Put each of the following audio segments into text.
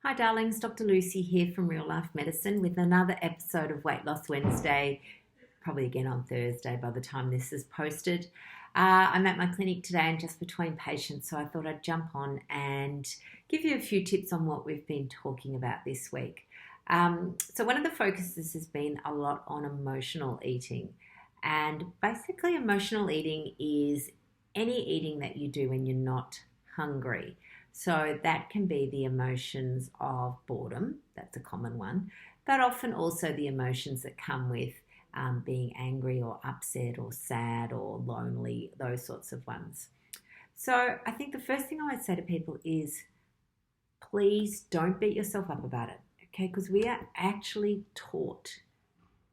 Hi, darlings. Dr. Lucy here from Real Life Medicine with another episode of Weight Loss Wednesday, probably again on Thursday by the time this is posted. I'm at my clinic today and just between patients, so I thought I'd jump on and give you a few tips on what we've been talking about this week. So one of the focuses has been a lot on emotional eating, and basically emotional eating is any eating that you do when you're not hungry. So that can be the emotions of boredom, that's a common one, but often also the emotions that come with being angry or upset or sad or lonely, those sorts of ones. So I think the first thing I would say to people is please don't beat yourself up about it, okay? Because we are actually taught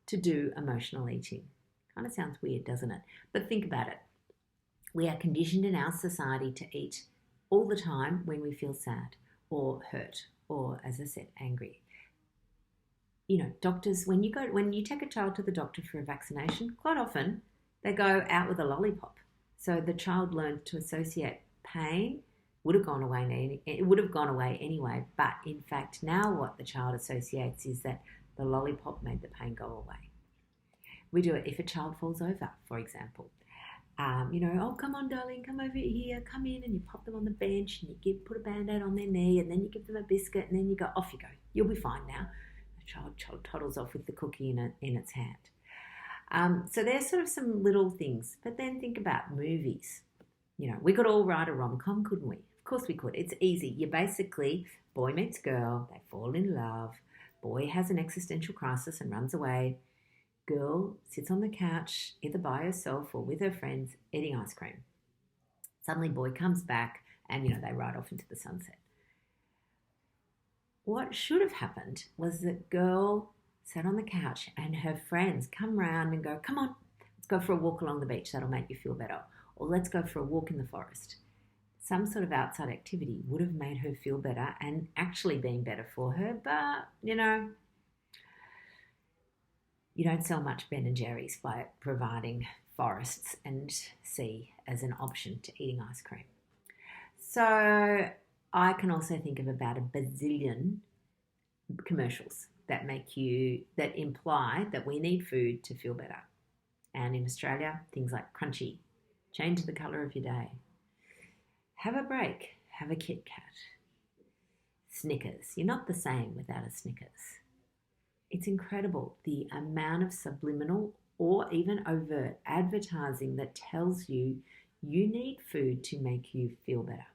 to do emotional eating. Kind of sounds weird, doesn't it? But think about it. We are conditioned in our society to eat all the time when we feel sad or hurt or, as I said, angry. You know, doctors, when you take a child to the doctor for a vaccination, quite often they go out with a lollipop. So the child learns to associate pain would have gone away. It would have gone away anyway. But in fact, now what the child associates is that the lollipop made the pain go away. We do it if a child falls over, for example. Oh, come on, darling, come over here, come in, and you pop them on the bench and you put a Band-Aid on their knee and then you give them a biscuit and then you go, off you go. You'll be fine now. The child toddles off with the cookie in its hand. So there's sort of some little things. But then think about movies. You know, we could all write a rom-com, couldn't we? Of course we could. It's easy. You basically, boy meets girl, they fall in love, boy has an existential crisis and runs away. Girl sits on the couch, either by herself or with her friends, eating ice cream. Suddenly, boy comes back and, they ride off into the sunset. What should have happened was that girl sat on the couch and her friends come round and go, come on, let's go for a walk along the beach. That'll make you feel better. Or let's go for a walk in the forest. Some sort of outside activity would have made her feel better and actually been better for her. But, you don't sell much Ben and Jerry's by providing forests and sea as an option to eating ice cream. So I can also think of about a bazillion commercials that imply that we need food to feel better. And in Australia, things like crunchy, change the colour of your day, have a break, have a Kit Kat, Snickers. You're not the same without a Snickers. It's incredible the amount of subliminal or even overt advertising that tells you you need food to make you feel better.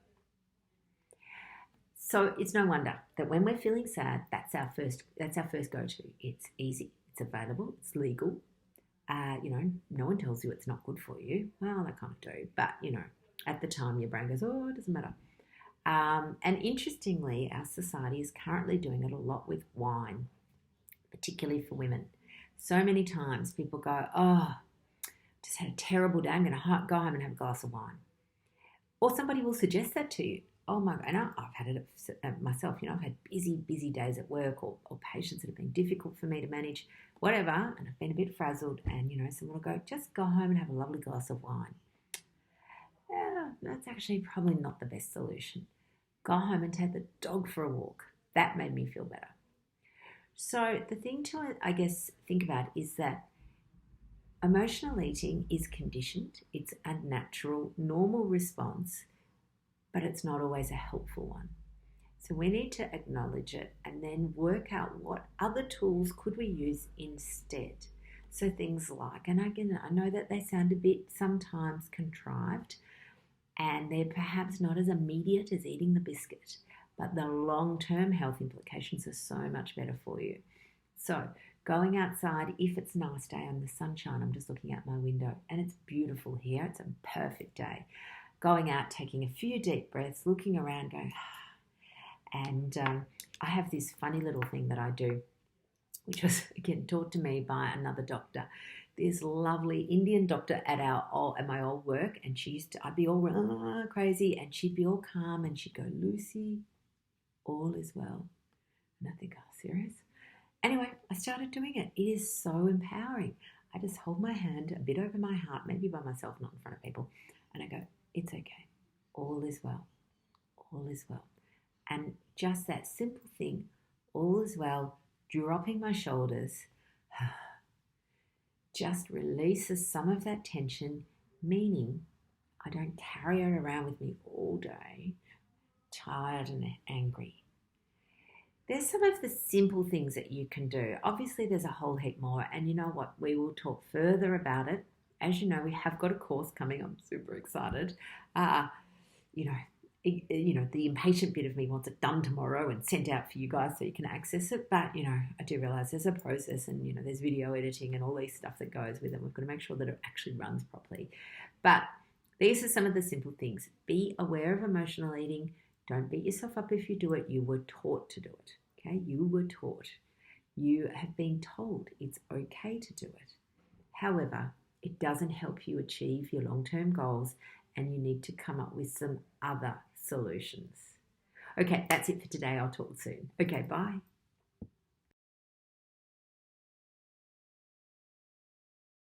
So it's no wonder that when we're feeling sad, that's our first go-to. It's easy, it's available, it's legal. No one tells you it's not good for you. Well, they kind of do, but at the time your brain goes, oh, it doesn't matter. And interestingly, our society is currently doing it a lot with wine, particularly for women. So many times people go, oh, just had a terrible day, I'm going to go home and have a glass of wine. Or somebody will suggest that to you. Oh my God, and I've had it myself. I've had busy days at work or patients that have been difficult for me to manage, whatever, and I've been a bit frazzled and, someone will go, just go home and have a lovely glass of wine. Yeah, that's actually probably not the best solution. Go home and take the dog for a walk. That made me feel better. So the thing to, I guess, think about is that emotional eating is conditioned. It's a natural, normal response, but it's not always a helpful one. So we need to acknowledge it and then work out what other tools could we use instead. So things like, and again, I know that they sound a bit sometimes contrived and they're perhaps not as immediate as eating the biscuit, but the long-term health implications are so much better for you. So going outside, if it's a nice day and the sunshine, I'm just looking out my window and it's beautiful here. It's a perfect day. Going out, taking a few deep breaths, looking around, going, and I have this funny little thing that I do, which was, again, taught to me by another doctor. This lovely Indian doctor at my old work, and I'd be all crazy, and she'd be all calm, and she'd go, Lucy, all is well. And I think, oh, serious? Anyway, I started doing it. It is so empowering. I just hold my hand a bit over my heart, maybe by myself, not in front of people, and I go, it's okay. All is well. All is well. And just that simple thing, all is well, dropping my shoulders, just releases some of that tension, meaning I don't carry it around with me all day, tired and angry. There's some of the simple things that you can do. Obviously, there's a whole heap more, and you know what? We will talk further about it. As you know, we have got a course coming. I'm super excited. You know, the impatient bit of me wants it done tomorrow and sent out for you guys so you can access it. But, you know, I do realize there's a process and, you know, there's video editing and all these stuff that goes with it. We've got to make sure that it actually runs properly. But these are some of the simple things. Be aware of emotional eating. Don't beat yourself up if you do it. You were taught to do it. Okay? You were taught. You have been told it's okay to do it. However, it doesn't help you achieve your long-term goals, and you need to come up with some other solutions. Okay, that's it for today. I'll talk soon. Okay, bye.